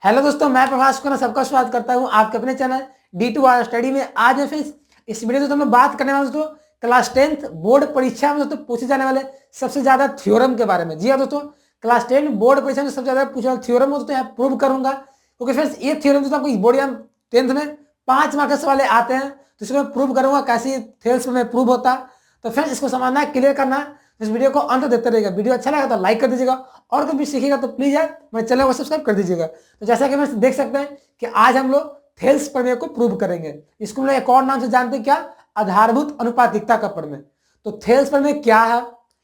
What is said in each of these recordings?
Hello दोस्तों, मैं प्रभास खन्ना सबका स्वागत करता हूं आपके अपने चैनल D2R स्टडी में। आज मैं फिर इस वीडियो में बात करने वाला दोस्तों क्लास 10th बोर्ड परीक्षा में दोस्तों पूछे जाने वाले सबसे ज्यादा थ्योरम के बारे में। जी हाँ दोस्तों, क्लास 10 बोर्ड परीक्षा में सबसे ज्यादा पूछे वाले थ्योरम दोस्तों यहाँ प्रूव करूंगा, क्योंकि फ्रेंड्स ये थ्योरम दोस्तों आपको बोर्ड एग्जाम 10th में 5 मार्क्स के वाले आते हैं, तो इसको मैं प्रूव करूंगा कैसे थेल्स में प्रूव होता। तो फ्रेंड्स इसको समझना है, क्लियर करना है, इस वीडियो को अंत देखते रहेगा। वीडियो अच्छा लगा तो लाइक कर दीजिएगा, और कभी सीखिएगा तो प्लीज यार मेरे चैनल को सब्सक्राइब कर दीजिएगा। तो जैसा कि मैं देख सकते हैं कि आज हम लोग थेल्स प्रमेय को प्रूव करेंगे। इसको हम लोग एक और नाम से जानते हैं, क्या? आधारभूत अनुपातिकता का प्रमेय। तो थेल्स प्रमेय क्या है,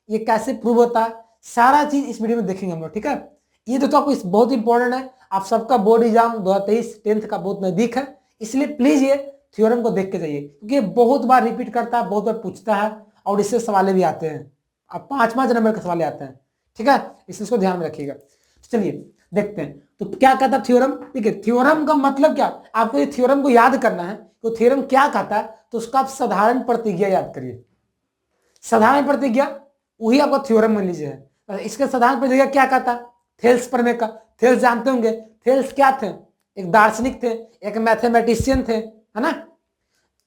ये कैसे प्रूव होता है, सारा चीज इस वीडियो में देखेंगे हम लोग, ठीक है। ये तो आपको बहुत इंपॉर्टेंट है, आप सबका बोर्ड एग्जाम 2023 10th का बहुत नजदीक है, इसलिए प्लीज ये थ्योरम को देख के जाइए, क्योंकि ये बहुत बार रिपीट करता है, बहुत बार पूछता है, और इससे सवाल भी आते हैं। अब 5-5 नंबर के सवाल आते हैं, ठीक है, इसको ध्यान में रखिएगा। चलिए देखते हैं तो क्या कहता है थ्योरम। ठीक है, थ्योरम का मतलब क्या, आपको ये थ्योरम को याद करना है। तो थ्योरम क्या कहता है, तो उसका आप साधारण प्रतिज्ञा याद करिए। साधारण प्रतिज्ञा वही आपका थ्योरम मान लीजिए है। इसका साधारण प्रतिज्ञा क्या कहता है, थेल्स प्रमेय का। थेल्स जानते होंगे, थेल्स क्या थे? एक दार्शनिक थे, एक मैथमेटिशियन थे, है ना।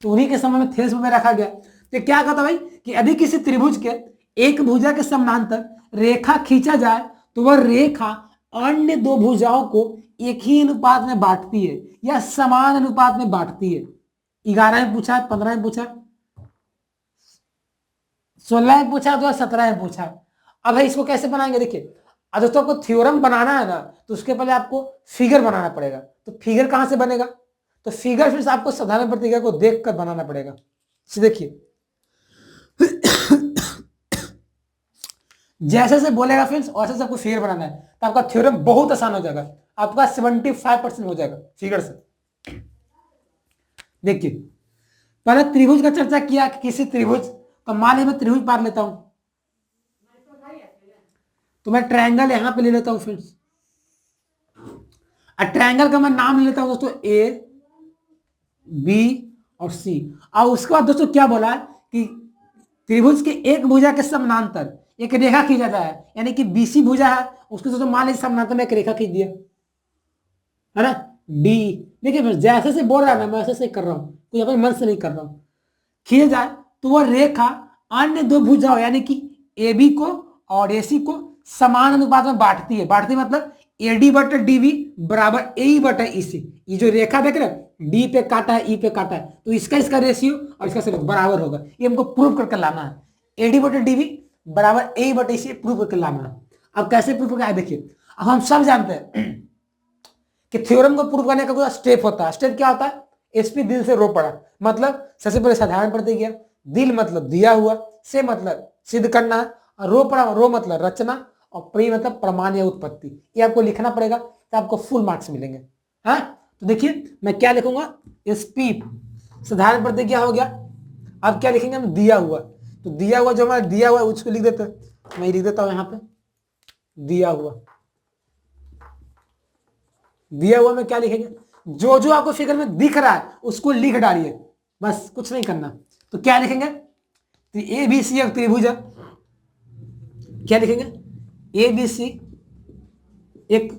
तो उन्हीं के समय में थेल्स में रखा गया। तो क्या कहता भाई कि यदि किसी त्रिभुज के एक भुजा के समानांतर रेखा खींचा जाए तो वह रेखा अन्य दो भुजाओं को एक ही अनुपात में बांटती है या समान अनुपात में बांटती है। 11 में पूछा, 15 में पूछा, 16 में पूछा, 17 में पूछा। अब भाई इसको कैसे बनाएंगे, देखिए। अब दोस्तों आपको थ्योरम बनाना है ना, तो उसके पहले आपको फिगर बनाना पड़ेगा। तो फिगर कहां से बनेगा, तो फिगर फिर आपको साधारण प्रतिज्ञा को देखकर बनाना पड़ेगा। देखिए जैसे से बोलेगा फ्रेंड्स वैसे से आपको फिगर बनाना है, तो आपका थ्योरम बहुत आसान हो जाएगा, आपका 75% हो जाएगा फिगर से। देखिए पहले त्रिभुज का चर्चा किया कि किसी त्रिभुज, तो मान लीजिए मैं त्रिभुज पार लेता हूं, तो मैं ट्रायंगल यहां पे ले लेता हूं फ्रेंड्स। ट्रायंगल का मैं नाम ले लेता हूं दोस्तों ए बी और सी। और उसके बाद दोस्तों क्या बोला है कि त्रिभुज के एक भुजा के समानांतर एक रेखा खींचा जाता है, यानी कि बीसी भुजा है, उसके दोस्तों मान लीजिए समानांतर में एक रेखा खींच दिया, है ना, डी। देखिए जैसे से बोल रहा है ना, मैं वैसे से कर रहा हूं, कोई अपने मन से नहीं कर रहा हूं। खींच जाए तो वह रेखा अन्य दो भुजाओं यानी कि ए बी को और ए सी को समान अनुपात में बांटती है। बांटती मतलब एडी बटा डीवी बराबर ए बटा ई सी। ये जो रेखा देख रहे हैं, डी पे काटा है, ई पे काटा है, तो इसका रेशियो और इसका बराबर होगा। ये हमको प्रूव करके लाना है, एडी बटा डीवी बराबर ए बटा ई सी प्रूव करके लाना है। अब कैसे प्रूव करके आए, देखिए। अब हम सब जानते हैं कि थ्योरम को प्रूव करने का कोई स्टेप होता है। स्टेप क्या होता है, एसपी दिल से रो पड़ा, मतलब सबसे पहले साधारण प्रतिज्ञा, दिल मतलब दिया हुआ, से मतलब सिद्ध करना है, और रो पड़ा, रो मतलब रचना, और प्री मतलब प्रमाण या उत्पत्ति। ये आपको लिखना पड़ेगा, तो आपको फुल मार्क्स मिलेंगे। हाँ, तो देखिए मैं क्या लिखूंगा, एसपी साधारण प्रतिज्ञा हो गया। अब क्या लिखेंगे हम, दिया हुआ। तो दिया हुआ जो हमारा दिया हुआ है उसको लिख देते हैं, मैं लिख देता हूं यहां पे दिया हुआ। दिया हुआ में क्या लिखेंगे, जो जो आपको फिगर में दिख रहा है उसको लिख डालिए, बस कुछ नहीं करना। तो क्या लिखेंगे, तो ए बी सी एक त्रिभुज है, क्या लिखेंगे, ए बी सी एक,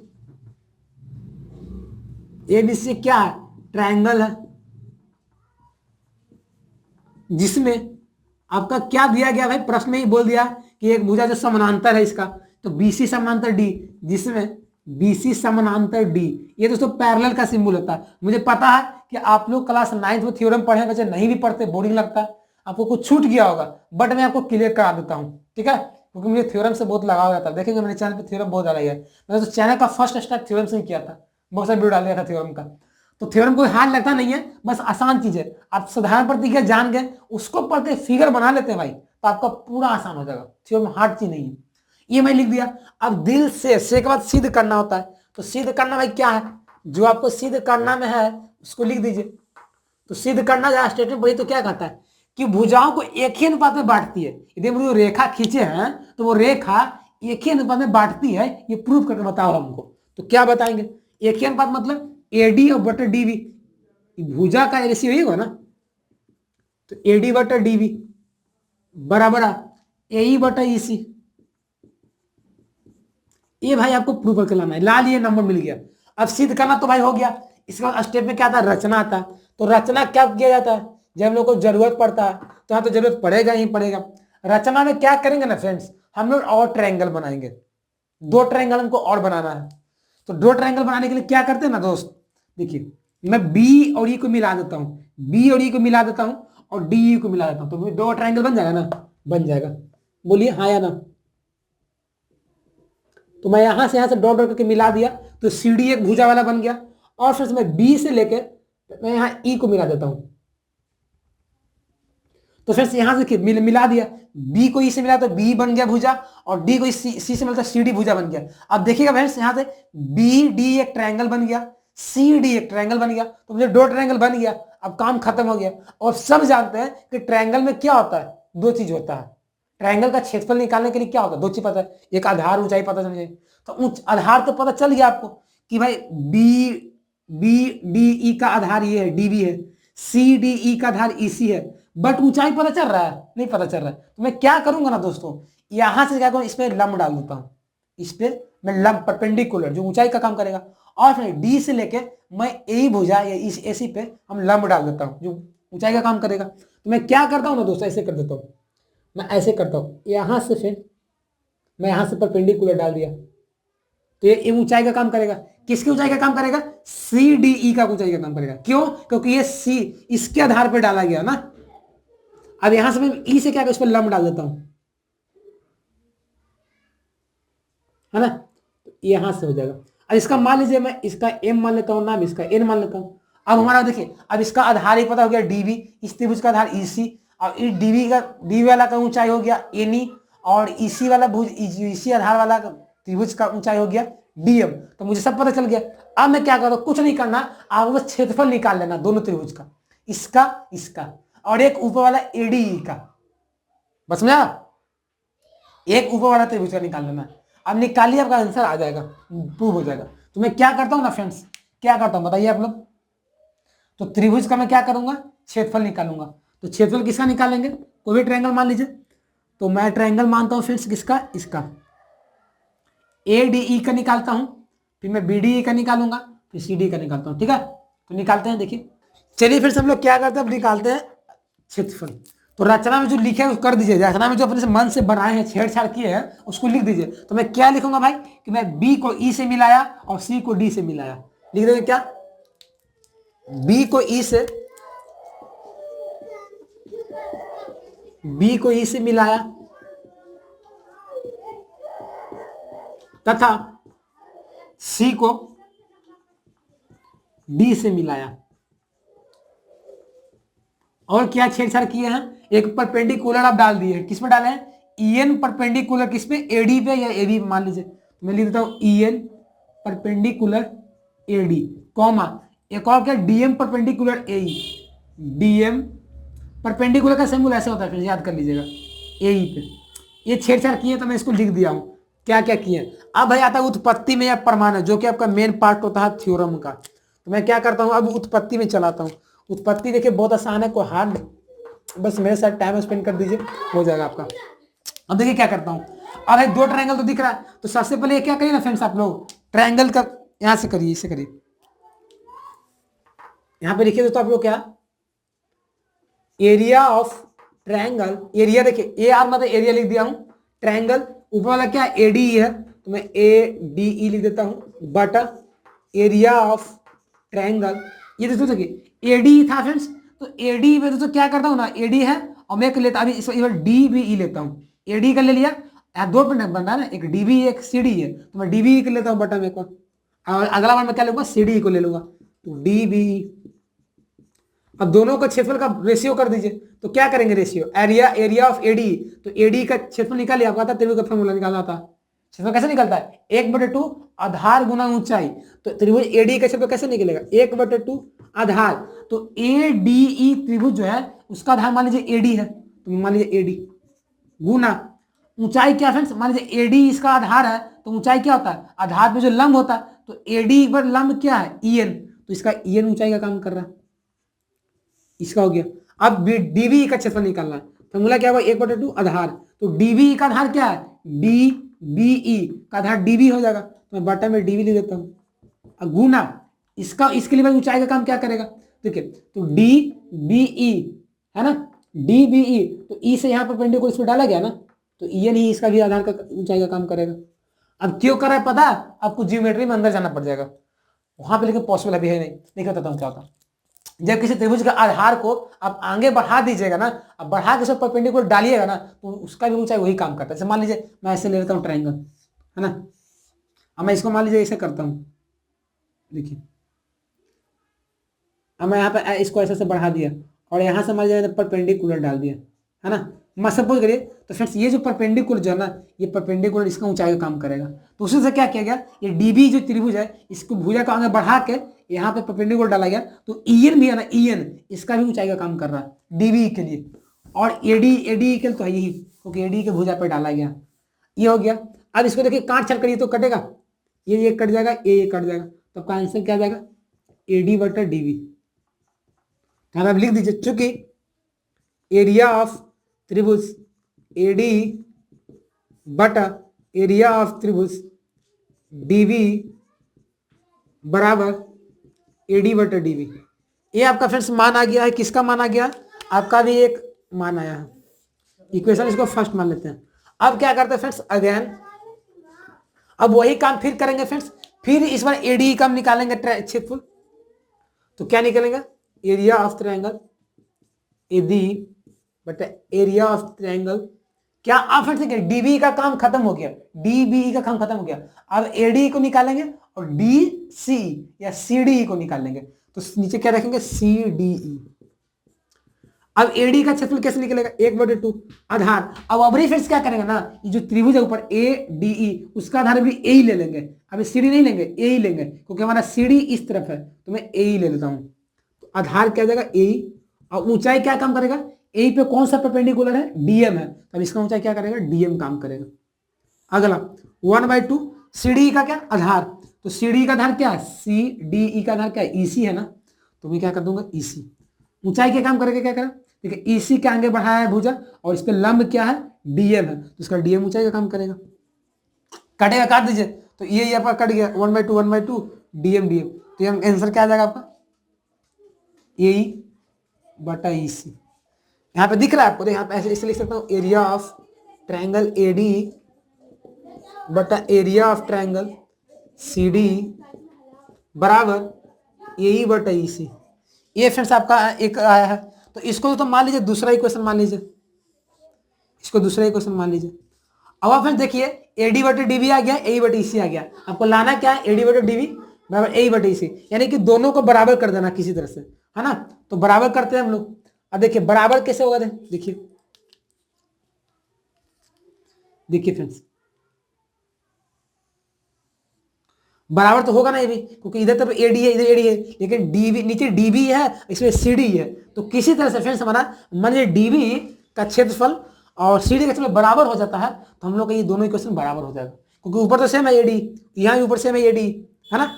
ए बी सी क्या है, ट्रायंगल है, जिसमें आपका क्या दिया गया भाई, प्रश्न में ही बोल दिया कि एक भुजा जो समानांतर है इसका, तो बीसी समानांतर डी, जिसमें बीसी समानांतर डी। ये दोस्तों पैरेलल का सिंबल होता है। मुझे पता है कि आप लोग क्लास 9th में थ्योरम पढ़े, बच्चे नहीं भी पढ़ते, बोरिंग लगता है, आपको कुछ छूट गया होगा, बट मैं आपको क्लियर करा देता हूँ, ठीक है, क्योंकि मुझे थ्योरम से बहुत लगाव रहता है। देखेंगे मेरे चैनल पे थ्योरम बहुत ज्यादा ही है, मैंने तो चैनल का फर्स्ट स्टार्ट थ्योरम से ही किया था, बहुत सारा वीडियो डाल दिया था थ्योरम का। तो थ्योरम कोई हार्ड लगता नहीं है, बस आसान चीज है। आप साधारण प्रतिज्ञा जान गए, उसको पढ़ के फिगर बना लेते हैं भाई, तो आपका पूरा आसान हो जाएगा। थ्योरम हार्ड चीज नहीं है। ये मैं लिख दिया। अब दिल से के बाद सिद्ध करना होता है। तो सिद्ध करना भाई क्या है, जो आपको सिद्ध करना में है उसको लिख दीजिए। तो सिद्ध करना जहां स्टेटमेंट पढ़ी तो क्या कहता है कि भुजाओं को एक ही अनुपात में बांटती है। यदि हम लोग रेखा खींचे हैं तो वो रेखा एक ही अनुपात में बांटती है, ये प्रूव करके बताओ हमको। तो क्या बताएंगे, एक ही अनुपात मतलब एडी और बटा डीवी, भुजा का रेशियो यही होगा ना। तो एडी बटा डीवी बराबर ए बटा ई सी। ये भाई आपको प्रूव करके लाना है, ला लिए, नंबर मिल गया। अब सिद्ध करना तो भाई हो गया। इसके बाद स्टेप में क्या आता है, रचना आता है। तो रचना क्या किया जाता है, जब हम लोग को जरूरत पड़ता है, तो यहाँ तो जरूरत पड़ेगा ही पड़ेगा। रचना में क्या करेंगे ना फ्रेंड्स, हम लोग और ट्रायंगल बनाएंगे। 2 ट्रायंगल हमको और बनाना है। तो 2 ट्रायंगल बनाने के लिए क्या करते हैं ना दोस्त, देखिए मैं बी और ई को मिला देता हूं, बी और ई को मिला देता हूं और डी ई को मिला देता हूं, तो 2 ट्रायंगल बन जाएगा ना, बन जाएगा। बोलिए हाँ या ना। तो मैं यहां से डॉट डॉट करके मिला दिया, तो सी डी एक भुजा वाला बन गया। और फिर मैं बी से लेके मैं यहां ई को मिला देता हूं, तो फिर यहां से मिला दिया, बी को ई से मिला तो बी बन गया भुजा, और डी को सी से मिला तो सी डी भुजा बन गया। अब देखिएगा फ्रेंड्स, यहां से बी डी एक ट्रायंगल बन गया, सी डी एक ट्रायंगल बन गया, तो मुझे 2 ट्रायंगल बन गया। अब काम खत्म हो गया। और सब जानते हैं कि ट्रायंगल में क्या होता है, 2 चीज होता है। ट्रायंगल का क्षेत्रफल निकालने के लिए क्या होता है, 2 चीज पता है, एक आधार, ऊंचाई पता चल। तो आधार तो पता चल गया आपको कि भाई बी डी ई का आधार ये है, डीबी है, सी डी ई का आधार ईसी है, बट ऊंचाई पता चल रहा है, नहीं पता चल रहा है। तो मैं क्या करूंगा ना दोस्तों, यहां से क्या करूं, इस पे लंब डाल देता हूं, इस पे मैं लंब परपेंडिकुलर जो ऊंचाई का काम करेगा, और फिर डी से लेके मैं ए भुजा या इस एसी पे हम लंब डाल देता हूं जो ऊंचाई का काम करेगा। तो मैं क्या करता हूं ना दोस्तों, ऐसे कर देता हूं, मैं ऐसे करता हूं, यहां से फिर मैं यहां से परपेंडिकुलर डाल दिया, तो ये ऊंचाई का काम करेगा। किसकी ऊंचाई का काम करेगा, सी डी ई का ऊंचाई का काम करेगा। क्यों, क्योंकि ये सी इसके आधार पर डाला गया ना। अब यहां से मैं ई से क्या इस पर लंब डाल देता हूं, है ना, तो यहां से हो जाएगा। अब इसका मान लीजिए मैं इसका एम मान लेता हूं, नाम इसका एन मान लेता हूं। अब हमारा देखिए, अब इसका आधार ही पता हो गया डीबी, इस त्रिभुज का आधार ईसी, और इस डीबी वाला का ऊंचाई हो गया एनी, और इसी वाला भुज इसी आधार वाला त्रिभुज का ऊंचाई हो गया डीएम। तो मुझे सब पता चल गया। अब मैं क्या करूं, कुछ नहीं करना, आप बस क्षेत्रफल निकाल लेना दोनों त्रिभुज का, इसका इसका, और एक ऊपर वाला एडीई का, बस समझा, एक ऊपर वाला त्रिभुज का निकाल लेना। अब निकालिए, आपका आंसर आ जाएगा, प्रूव हो जाएगा। तो मैं क्या करता हूं ना फ्रेंड्स, क्या करता हूं बताइए आप लोग। तो त्रिभुज का मैं क्या करूंगा, क्षेत्रफल निकालूंगा। तो क्षेत्रफल किसका निकालेंगे, कोई भी ट्रायंगल मान लीजिए। तो मैं ट्रायंगल मानता हूं फ्रेंड्स किसका, इसका ए डी ई का निकालता हूं, फिर मैं बी डी ई का निकालूंगा, फिर सी डी का निकालता हूं। ठीक है, तो निकालते हैं, देखिए। चलिए फिर सब लोग क्या करते हैं, अब निकालते हैं क्षेत्रफल। तो रचना में जो लिखे है कर दीजिए, रचना में जो अपने से मन से बनाए हैं, छेड़छाड़ किए हैं, उसको लिख दीजिए। तो मैं क्या लिखूंगा भाई, कि मैं बी को ई से मिलाया और सी को डी से मिलाया। लिख देंगे क्या, बी को ई से मिलाया तथा सी को डी से मिलाया। और क्या छेड़छाड़ किए हैं, एक परपेंडिकुलर आप डाल दिए, किसमें डाले हैं, ईएन परपेंडिकुलर किसपे, एडी पे या एबी मान लीजिए। तो मैं लिख देता हूं ईएन परपेंडिकुलर एडी, कॉमा एक और क्या, डीएम परपेंडिकुलर एई, डीएम परपेंडिकुलर का सिंबल ऐसा होता है, फिर याद कर लीजिएगा, एई पे। ये छेड़छाड़ किए तो मैं इसको लिख दिया हूं, क्या क्या किए। अब भाई आता है उत्पत्ति में या प्रमाण, जो कि आपका मेन पार्ट होता है थ्योरम का। तो मैं क्या करता हूं, अब उत्पत्ति में चलाता हूं। उत्पत्ति देखिए बहुत आसान है, कोई हार्ड, बस मेरे साथ टाइम स्पेंड कर दीजिए, हो जाएगा आपका। अब देखिए क्या करता हूं, अब एक 2 ट्रायंगल तो दिख रहा है। तो सबसे पहले क्या करिए ना फ्रेंड्स, आप लोग ट्रायंगल का यहां से करिए, इसे करिए, यहां पे लिखिए दोस्तों आप लोग क्या, एरिया ऑफ ट्रायंगल, एरिया देखिए ए आर मतलब एरिया लिख दिया हूं, ट्रायंगल ऊपर वाला क्या एडी है, तो मैं ए डी ई लिख देता हूं, बटा एरिया ऑफ ट्रायंगल। ये दोस्तों देखिए एडी था फ्रेंड्स, तो एडी में दोस्तों क्या करता हूं ना, एडी है और मैं लेता अभी इस डी बी ई लेता हूं, एडी का ले लिया, 2 बन रहा है ना, एक डीबी एक सीडी है, तो मैं डीबी का लेता हूं बटा में को, और अगला बार मैं क्या लूंगा, सीडी को ले लूंगा, तो डीबी। अब दोनों का क्षेत्रफल का रेशियो कर दीजिए। तो क्या करेंगे रेशियो, एरिया ऑफ एडी, तो एडी का क्षेत्रफल निकाल लिया, आपको आता त्रिभुज का फॉर्मूला निकालना था। क्षेत्रफल कैसे निकलता है, 1/2 आधार गुना ऊंचाई। तो त्रिभुज एडी का क्षेत्रफल कैसे निकलेगा, 1/2 आधार। तो ए डी ई त्रिभुज जो है उसका आधार मान लीजिए एडी है, तो मान लीजिए एडी गुना ऊंचाई क्या फ्रेंड्स, मान लीजिए एडी इसका आधार है, तो ऊंचाई क्या होता है, आधार पे जो लंब होता है, तो एडी पर लंब क्या है, ईएन, तो इसका ईएन ऊंचाई का काम कर रहा है, इसका हो गया। अब डीबी का क्षेत्रफल निकालना है, फॉर्मूला क्या हुआ, 1/2 आधार। तो डीबी का आधार क्या है, डी बी ई का आधार डीबी हो जाएगा, तो मैं बटा में डीबी लिख देता हूं, गुना इसका, इसके लिए ऊंचाई का काम क्या करेगा, देखिए तो डी बी ई है ना, डी बी ई, तो ई से यहाँ परपेंडिकुलर इसमें डाला गया ना, तो ई एन ही इसका भी आधार का ऊंचाई का काम करेगा। अब क्यों कर रहा है पता, आपको जियोमेट्री में अंदर जाना पड़ जाएगा वहां पे, लेकिन पॉसिबल अभी है नहीं बताता हूँ क्या होता। जब किसी त्रिभुज के आधार को आप आगे बढ़ा दीजिएगा ना, अब बढ़ा के सब परपेंडिकुलर डालिएगा ना, तो उसका भी ऊंचाई वही काम करता है। जैसे मान लीजिए मैं ऐसे ले लेता हूँ ट्रायंगल, है ना, अब मैं इसको मान लीजिए ऐसे करता हूँ, देखिए अब मैं यहाँ पे इसको ऐसे से बढ़ा दिया और यहाँ से मान लीजिए परपेंडिकुलर डाल दिया, है ना, मैं सपोज करिए, तो फ्रेंड्स ये जो परपेंडिकुलर जो है ना, ये परपेंडिकुलर इसका ऊंचाई का काम करेगा। तो उसी से क्या किया गया, ये डीबी जो त्रिभुज है इसको भुजा को आगे बढ़ा के यहाँ पे परपेंडिकुलर डाला गया, तो ईएन भी है ना, ईएन इसका भी ऊंचाई का काम कर रहा है डीबी के लिए, और एडी एडी के तो है यही, क्योंकि एडी के भुजा पर डाला गया, ये हो गया। अब इसको देखिए काट छाट करिए तो कटेगा, ये कट जाएगा, ये कट जाएगा, तो आपका आंसर क्या जाएगा, एडी बटा डीबी। आप लिख दीजिए, चूंकि एरिया ऑफ त्रिभुज एडी बटा एरिया ऑफ त्रिभुज डीबी बराबर एडी बटा डीबी, ये आपका फ्रेंड्स मान आ गया है। किसका मान आ गया, आपका भी एक मान आया है, इक्वेशन इसको फर्स्ट मान लेते हैं। अब क्या करते हैं फ्रेंड्स, अगेन अब वही काम फिर करेंगे फ्रेंड्स, फिर इस बार एडी का निकालेंगे क्षेत्रफल, तो क्या निकलेगा, एरिया ऑफ ट्रायंगल एडी बटा एरिया ऑफ ट्रायंगल, क्या आप फिर से डीबी का काम खत्म हो गया, डीबी का काम खत्म हो गया, अब एडी को निकालेंगे और डी सी या सी डी को निकाल लेंगे, तो नीचे क्या रखेंगे, सी डी ई। अब एडी का क्षेत्रफल कैसे निकलेगा, 1/2 आधार। अब अबरी फिर क्या करेंगे ना, ये जो त्रिभुज है ऊपर ए डी ई, उसका आधार भी ए ही ले लेंगे, अभी सी डी नहीं लेंगे, ए ही लेंगे, क्योंकि हमारा सी डी इस तरफ है, तो मैं ए ही ले लेता हूं, तो आधार क्या जाएगा, ए, और ऊंचाई क्या काम करेगा, ए पे कौन सा परपेंडिकुलर है, डीएम है, तब इसका ऊंचाई क्या करेगा, डीएम काम करेगा। अगला 1/2 सीडी का क्या आधार, तो सीडी का आधार क्या है, सी डी ई का आधार क्या है, ईसी है ना, तो मैं क्या कर दूंगा, ईसी। ऊंचाई क्या काम करेगा, क्या करेगा, देखिए ईसी के आगे बढ़ाया है भुजा, और इस पे लंब क्या है, डीएम है, तो इसका डीएम ऊंचाई का काम करेगा। कटेगा, काट दीजिए, तो ये आपका कट गया, 1/2 डीएम डीएम, तो ये आंसर क्या आ जाएगा आपका, ए बटा ई सी। यहाँ पे दिख रहा है आपको, यहाँ पे ऐसे इसलिए लिख सकता हूँ, एरिया ऑफ ट्रायंगल एडी बटा area of triangle C D बराबर ए बटा ई सी। ये फ्रेंड्स आपका एक आया है, तो इसको तो मान लीजिए दूसरा इक्वेशन मान लीजिए, इसको दूसरा इक्वेशन मान लीजिए। अब आप फ्रेंड्स देखिए, एडी बटा डीबी आ गया, ए बटा ई सी आ गया, आपको लाना क्या है, एडी बटा डीबी बराबर ए बटा ई सी, यानी कि दोनों को बराबर कर देना किसी तरह से, है ना, तो बराबर करते हैं हम लोग। अब देखिए बराबर कैसे होगा, देखिए देखिए फ्रेंड्स, बराबर तो होगा ना ये भी, क्योंकि इधर तो एडी है, इधर एडी है, लेकिन डीबी नीचे डीबी है, इसमें सीडी है, तो किसी तरह से फ्रेंड्स हमारा मान लीजिए डीबी का क्षेत्रफल और सीडी का क्षेत्रफल बराबर हो जाता है, तो हम लोग का ये दोनों इक्वेशन बराबर हो जाएगा, क्योंकि ऊपर तो सेम है एडी, यहाँ ऊपर सेम है एडी, है ना,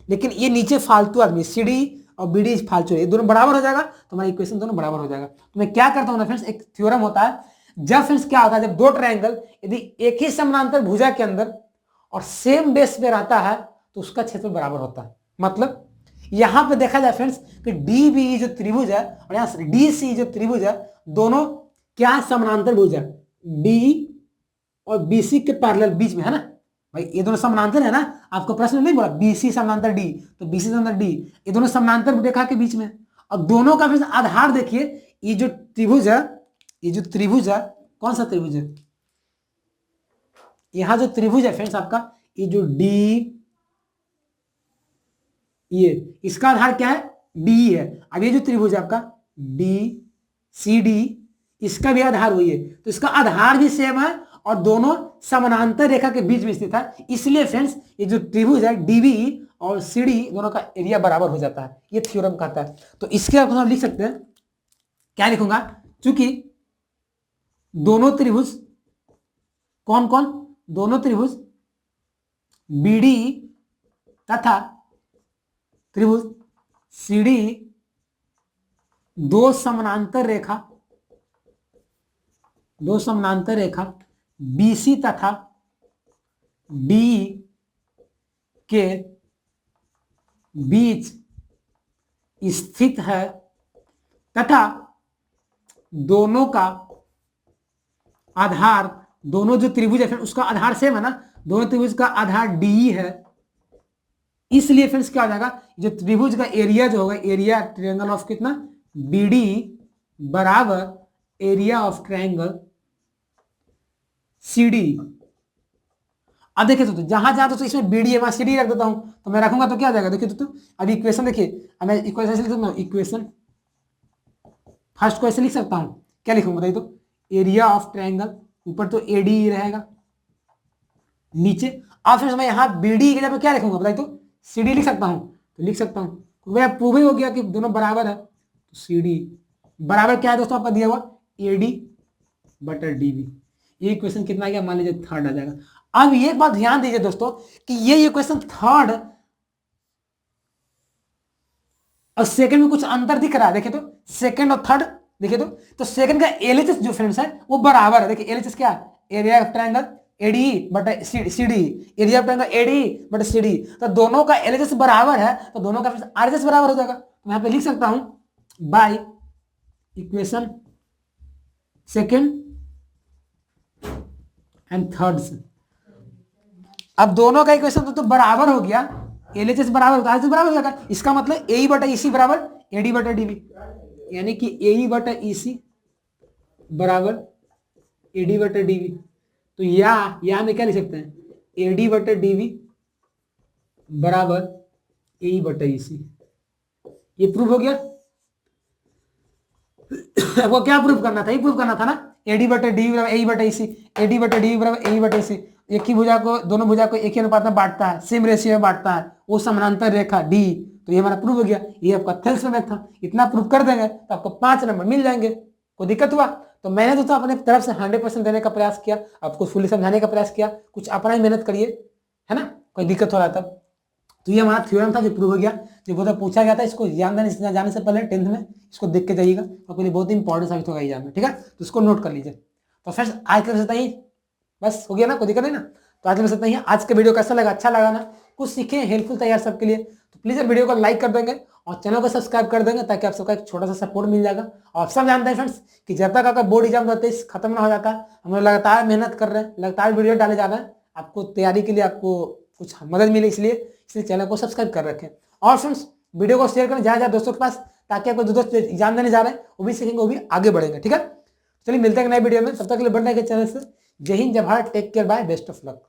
लेकिन ये नीचे फालतू आदमी सीडी और बीडी फालतू है, ये दोनों बराबर हो जाएगा, तो हमारा इक्वेशन दोनों बराबर हो जाएगा। तो मैं क्या करता हूँ ना फ्रेंड्स, एक थ्योरम होता है, जब फ्रेंड्स क्या होता है, जब दो ट्रायंगल यदि एक ही समानांतर भुजा के अंदर और सेम बेस पे रहता है, तो उसका क्षेत्रफल बराबर होता है। मतलब यहां पे देखा जाए फ्रेंड्स कि डी बी जो त्रिभुज है और यहां डी सी जो त्रिभुज है, दोनों क्या समानांतर भुज है, डी और बीसी के पैरेलल बीच में, है ना भाई, ये दोनों समानांतर है ना, आपको प्रश्न नहीं बोला बीसी समानांतर डी, तो बीसी समानांतर डी, ये दोनों समानांतर रेखा के बीच में। और दोनों का फिर आधार देखिए, ये जो त्रिभुज है, ये जो त्रिभुज है, कौन सा त्रिभुज है, यहां जो त्रिभुज है फ्रेंड्स आपका, ये जो डी, ये इसका आधार क्या है, डी है। अब ये जो त्रिभुज है आपका डी सी डी, इसका भी आधार वही है, तो इसका आधार भी सेम है और दोनों समानांतर रेखा के बीच में स्थित है, इसलिए फ्रेंड्स ये जो त्रिभुज है डीबी और सीडी दोनों का एरिया बराबर हो जाता है, ये थ्योरम कहता है। तो इसके आप लिख सकते हैं, क्या लिखूंगा, चूंकि दोनों त्रिभुज, कौन कौन, दोनों त्रिभुज बीडी तथा त्रिभुज सीडी दो समानांतर रेखा बीसी तथा डी के बीच स्थित है तथा दोनों का आधार, दोनों जो त्रिभुज है फ्रेंड उसका आधार सेम है ना, दोनों त्रिभुज का आधार डी है, इसलिए फ्रेंड्स क्या हो जाएगा, जो त्रिभुज का एरिया जो होगा, एरिया ट्रायंगल ऑफ कितना बी डी बराबर area of triangle C D. अब देखिए दोस्तों जहां जहां दोस्तों इसमें बी डी है वहां सी डी रख देता हूं, तो मैं रखूंगा तो क्या हो जाएगा, देखिए दोस्तों अब इक्वेशन देखिए, अब मैं इक्वेशन लिख सकता हूं, इक्वेशन फर्स्ट को ऐसे लिख सकता हूं, क्या लिखूंगा बताइए, तो एरिया ऑफ ट्रायंगल, ऊपर तो ए डी रहेगा, नीचे अब फिर मैं यहाँ बी डी की जगह पे क्या लिखूंगा बताइए, तो सी डी लिख सकता हूं, तो लिख सकता हूं, तो वह प्रूव ही हो गया कि दोनों बराबर है, तो सी डी बराबर क्या है दोस्तों आपका दिया हुआ ए डी बटर डी बी। ये इक्वेशन कितना आ गया, मान लीजिए थर्ड आ जाएगा। अब ये बात ध्यान दीजिए दोस्तों कि ये इक्वेशन थर्ड और सेकंड में कुछ अंतर दिख रहा है, देखिए तो सेकंड और थर्ड देखिए तो सेकंड का एलएचएस जो फ्रेंड्स है वो बराबर है, देखिए एलएचएस क्या है, एरिया ऑफ ट्रायंगल एडी बटा CD, area of triangle AD बटा सीडी, तो दोनों का एलएचएस बराबर है, तो दोनों का आरएचएस बराबर हो जाएगा, तो मैं यहां पे लिख सकता हूं by equation second and third से। अब दोनों का इक्वेशन तो बराबर हो गया, एलएचएस बराबर होता है, बराबर हो जाएगा, इसका मतलब ए बटा ईसी बराबर एडी बटा डीबी, यानी कि ए बटा ईसी बराबर एडी बटा डीबी, तो या में क्या लिख सकते हैं, एडी बटा डीबी बराबर ए बटा ईसी। ये प्रूफ हो गया। वो क्या प्रूफ करना था, ये प्रूफ करना था ना, एडी बटा डीबी बराबर ए बटा ईसी, एडी बटा डीबी बराबर ए बटा ईसी, एक ही भुजा को, दोनों भुजा को एक ही अनुपात में बांटता है, सेम रेशियो में बांटता है, वो समानांतर रेखा डी, तो ये हमारा प्रूफ हो गया। ये आपका थेल्स में था, इतना प्रूफ कर देंगे तो आपको 5 नंबर मिल जाएंगे। कोई दिक्कत हुआ तो मैंने दोस्तों अपने तरफ से 100% देने का प्रयास किया, आपको फुली समझाने का प्रयास किया, कुछ अपना ही मेहनत करिए, है ना, कोई दिक्कत हो रहा तब। तो ये हमारा थ्योरम था जो प्रूव हो गया, जो बहुत पूछा गया था, इसको जाने से पहले 10th में इसको देख के जाइएगा, आपके लिए बहुत इंपॉर्टेंट साबित होगा एग्जाम में, ठीक है, तो इसको नोट कर लीजिए। तो फ्रेंड्स आज के लिए ही बस हो गया ना, कोई दिक्कत नहीं ना, तो आज में सकते हैं। आज का वीडियो कैसा लगा, अच्छा लगा ना, कुछ सीखे, हेल्पफुल था यार सबके लिए, तो प्लीज वीडियो को लाइक कर देंगे और चैनल को सब्सक्राइब कर देंगे, ताकि आप सबका एक छोटा सा सपोर्ट मिल जाएगा। और सब जानते हैं फ्रेंड्स कि जब तक आपका बोर्ड एग्जाम 2023 खत्म ना हो जाता, हम लोग लगातार मेहनत कर रहे हैं, लगातार वीडियो डाले जा रहे हैं, आपको तैयारी के लिए आपको कुछ मदद मिले, इसलिए चैनल को सब्सक्राइब कर रखें। और फ्रेंड्स वीडियो को शेयर करें ज़्यादा दोस्तों के पास, ताकि आपको जो दोस्त एग्जाम देने जा रहे हैं वो भी सीखेंगे, वो भी आगे बढ़ेंगे, ठीक है। चलिए मिलते हैं नए वीडियो में, तब तक के लिए बन रहे चैनल से। जय हिंद, जय Bharat, take care, bye, best of luck.